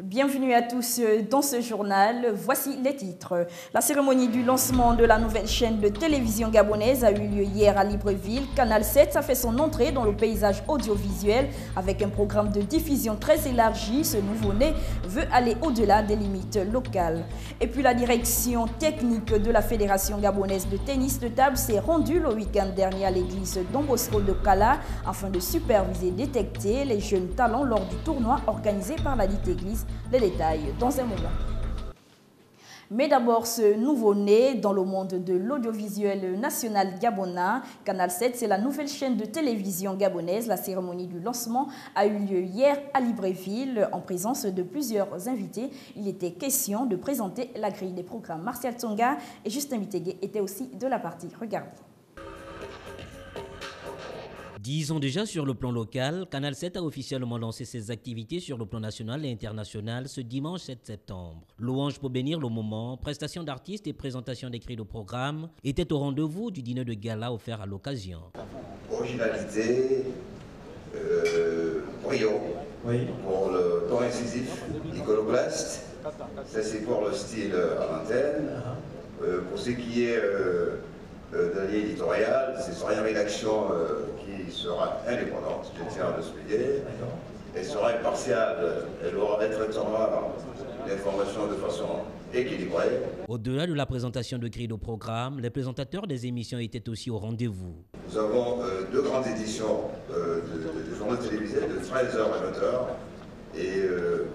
Bienvenue à tous dans ce journal. Voici les titres. La cérémonie du lancement de la nouvelle chaîne de télévision gabonaise a eu lieu hier à Libreville. Canal 7 a fait son entrée dans le paysage audiovisuel avec un programme de diffusion très élargi. Ce nouveau-né veut aller au-delà des limites locales. Et puis la direction technique de la Fédération gabonaise de tennis de table s'est rendue le week-end dernier à l'église Don Bosco de Kala afin de superviser et détecter les jeunes talents lors du tournoi organisé par la dite église. Les détails dans un moment. Mais d'abord, ce nouveau-né dans le monde de l'audiovisuel national gabonais, Canal 7, c'est la nouvelle chaîne de télévision gabonaise. La cérémonie du lancement a eu lieu hier à Libreville en présence de plusieurs invités. Il était question de présenter la grille des programmes. Martial Tsonga et Justin Mitégué étaient aussi de la partie. Regardez. 10 ans déjà sur le plan local, Canal 7 a officiellement lancé ses activités sur le plan national et international ce dimanche 7 septembre. Louange pour bénir le moment, prestation d'artistes et présentation d'écrits de programmes étaient au rendez-vous du dîner de gala offert à l'occasion. Originalité, brio, pour le ton incisif, iconoclaste, ça c'est pour le style à l'antenne. Pour ce qui est de la ligne éditoriale, c'est sur une rédaction qui sera indépendante, je tiens à le souligner. Elle sera impartiale, elle traitera l'information de façon équilibrée. Au-delà de la présentation de grilles de programme, les présentateurs des émissions étaient aussi au rendez-vous. Nous avons deux grandes éditions de journaux télévisés de 13h à 20h. Et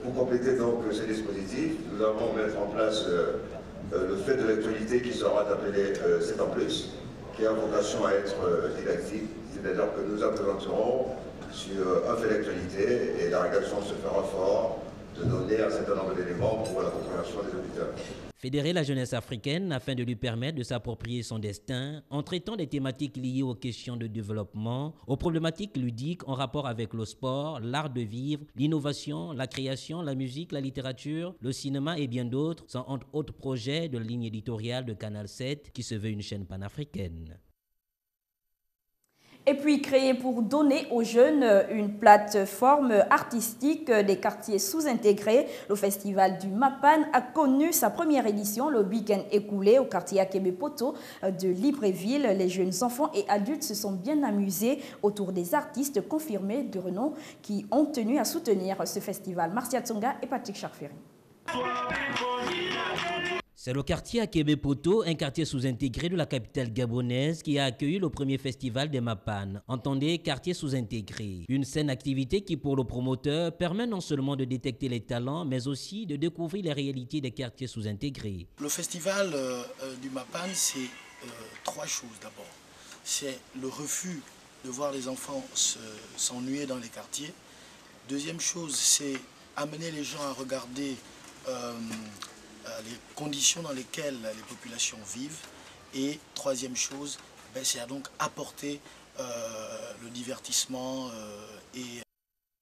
pour compléter donc ce dispositif, nous allons mettre en place le fait de l'actualité qui sera appelé 7 en plus, qui a vocation à être didactique, c'est-à-dire que nous implémenterons sur un fait d'actualité et la rédaction se fera fort de donner un certain nombre d'éléments pour la compréhension des auditeurs. Fédérer la jeunesse africaine afin de lui permettre de s'approprier son destin en traitant des thématiques liées aux questions de développement, aux problématiques ludiques en rapport avec le sport, l'art de vivre, l'innovation, la création, la musique, la littérature, le cinéma et bien d'autres sont entre autres projets de la ligne éditoriale de Canal 7 qui se veut une chaîne panafricaine. Et puis créé pour donner aux jeunes une plateforme artistique des quartiers sous-intégrés, le festival du Mapan a connu sa première édition le week-end écoulé au quartier Akebe-Poto de Libreville. Les jeunes enfants et adultes se sont bien amusés autour des artistes confirmés de renom qui ont tenu à soutenir ce festival. Martial Tsonga et Patrick Charferi. C'est le quartier Akebe-Poto, un quartier sous-intégré de la capitale gabonaise qui a accueilli le premier festival des Mapan. Entendez, quartier sous-intégré. Une saine activité qui, pour le promoteur, permet non seulement de détecter les talents, mais aussi de découvrir les réalités des quartiers sous-intégrés. Le festival du Mapan, c'est trois choses d'abord. C'est le refus de voir les enfants s'ennuyer dans les quartiers. Deuxième chose, c'est amener les gens à regarder les conditions dans lesquelles les populations vivent. Et troisième chose, c'est donc apporter le divertissement et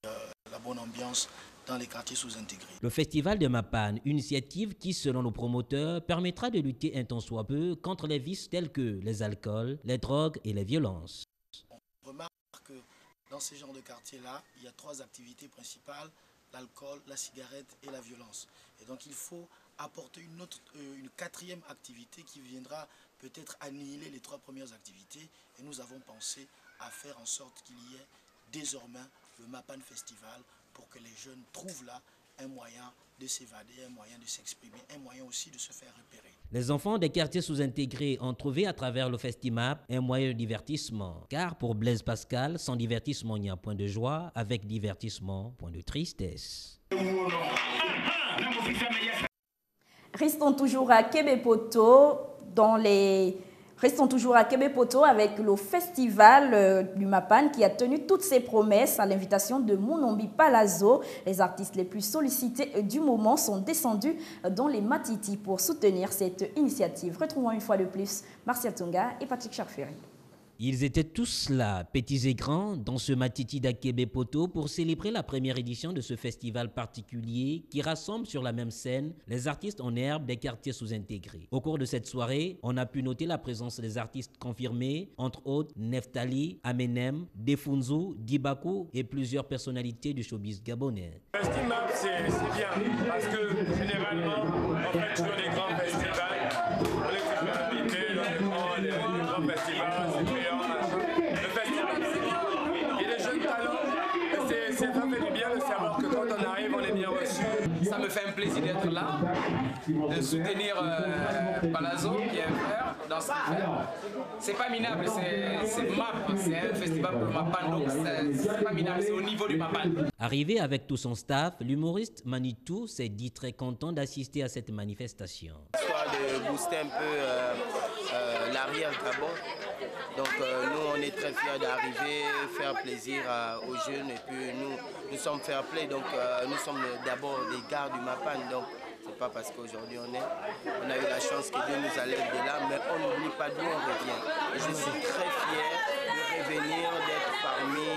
la bonne ambiance dans les quartiers sous-intégrés. Le festival de Mapan, une initiative qui, selon le promoteur, permettra de lutter un tant soit peu contre les vices tels que les alcools, les drogues et les violences. On remarque que dans ces genres de quartiers-là, il y a trois activités principales: l'alcool, la cigarette et la violence. Et donc il faut apporter une quatrième activité qui viendra peut-être annihiler les trois premières activités. Et nous avons pensé à faire en sorte qu'il y ait désormais le Mapan Festival pour que les jeunes trouvent là un moyen de s'évader, un moyen de s'exprimer, un moyen aussi de se faire repérer. Les enfants des quartiers sous-intégrés ont trouvé à travers le Festimap un moyen de divertissement. Car pour Blaise Pascal, sans divertissement, il n'y a point de joie. Avec divertissement, point de tristesse. Restons toujours à Akebe-Poto avec le festival du Mapan qui a tenu toutes ses promesses à l'invitation de Munombi Palazzo. Les artistes les plus sollicités du moment sont descendus dans les Matiti pour soutenir cette initiative. Retrouvons une fois de plus Martial Tsonga et Patrick Charferi. Ils étaient tous là, petits et grands, dans ce Matiti d'Akebe-Poto pour célébrer la première édition de ce festival particulier qui rassemble sur la même scène les artistes en herbe des quartiers sous-intégrés. Au cours de cette soirée, on a pu noter la présence des artistes confirmés, entre autres Neftali, Amenem, Defunzu, Dibaku et plusieurs personnalités du showbiz gabonais. Le Festimap, c'est bien. parce que généralement, on fait toujours des grands festivals. On est toujours invité dans les grands festivals, c'est payant, machin. Le festival, c'est bien. Il y a des jeunes talents. Ça fait du bien de savoir que quand on arrive, on est bien reçu. Ça me fait un plaisir d'être là, de soutenir Palazzo, qui est un frère dans ce qu'il fait. C'est pas minable, c'est MAP, c'est un festival pour Mapan, donc c'est pas minable, c'est au niveau du Mapan. Arrivé avec tout son staff, l'humoriste Manitou s'est dit très content d'assister à cette manifestation. Histoire de booster un peu l'arrière Gabon. Donc nous on est très fiers d'arriver, faire plaisir aux jeunes et puis nous sommes fair play, donc nous sommes d'abord des gars du Mapan, donc c'est pas parce qu'aujourd'hui on a eu la chance que Dieu nous enlève de là, mais on n'oublie pas d'où on revient. Et je suis très fier de revenir, d'être parmi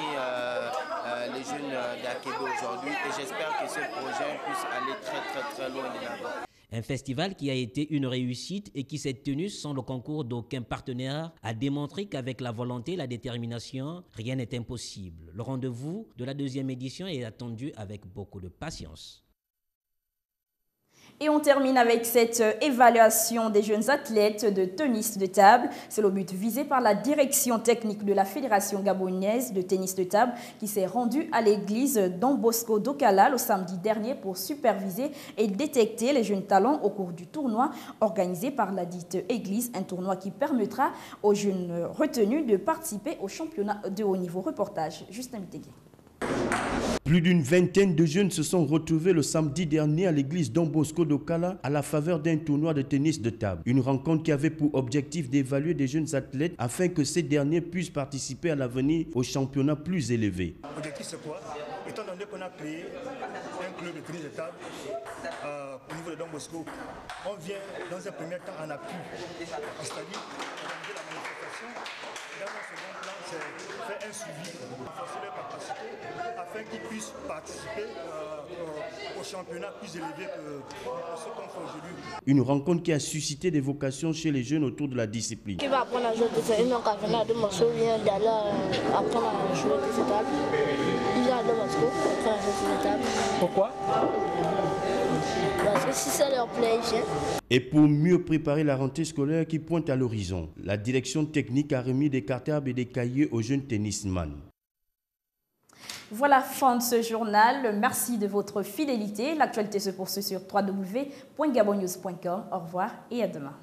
les jeunes d'Akebe aujourd'hui et j'espère que ce projet puisse aller très loin de là-bas. Un festival qui a été une réussite et qui s'est tenu sans le concours d'aucun partenaire a démontré qu'avec la volonté et la détermination, rien n'est impossible. Le rendez-vous de la deuxième édition est attendu avec beaucoup de patience. Et on termine avec cette évaluation des jeunes athlètes de tennis de table. C'est le but visé par la direction technique de la Fédération gabonaise de tennis de table qui s'est rendue à l'église Don Bosco d'Okala le samedi dernier pour superviser et détecter les jeunes talents au cours du tournoi organisé par la dite église. Un tournoi qui permettra aux jeunes retenus de participer au championnat de haut niveau. Reportage Justin Mitegui. Plus d'une vingtaine de jeunes se sont retrouvés le samedi dernier à l'église Don Bosco d'Okala à la faveur d'un tournoi de tennis de table. Une rencontre qui avait pour objectif d'évaluer des jeunes athlètes afin que ces derniers puissent participer à l'avenir au championnat plus élevé. L'objectif c'est quoi? Étant donné qu'on a créé un club de tennis de table au niveau de Don Bosco, on vient dans un premier temps en appui, c'est-à-dire organiser la manifestation. Dans un second plan, c'est faire un suivi, renforcer leurs capacités afin qu'ils puissent participer au championnat plus élevé que ce qu'on fait aujourd'hui. Une rencontre qui a suscité des vocations chez les jeunes autour de la discipline. Qui va apprendre à jouer de cette table de Moscou vient d'aller apprendre à jouer de cette table. Il vient de Moscou apprendre à jouer de cette table. Pourquoi? Parce que si ça leur plaît, ils viennent. Et pour mieux préparer la rentrée scolaire qui pointe à l'horizon, la direction technique a remis des cartables et des cahiers aux jeunes tennisman. Voilà, fin de ce journal. Merci de votre fidélité. L'actualité se poursuit sur www.gabonnews.com. Au revoir et à demain.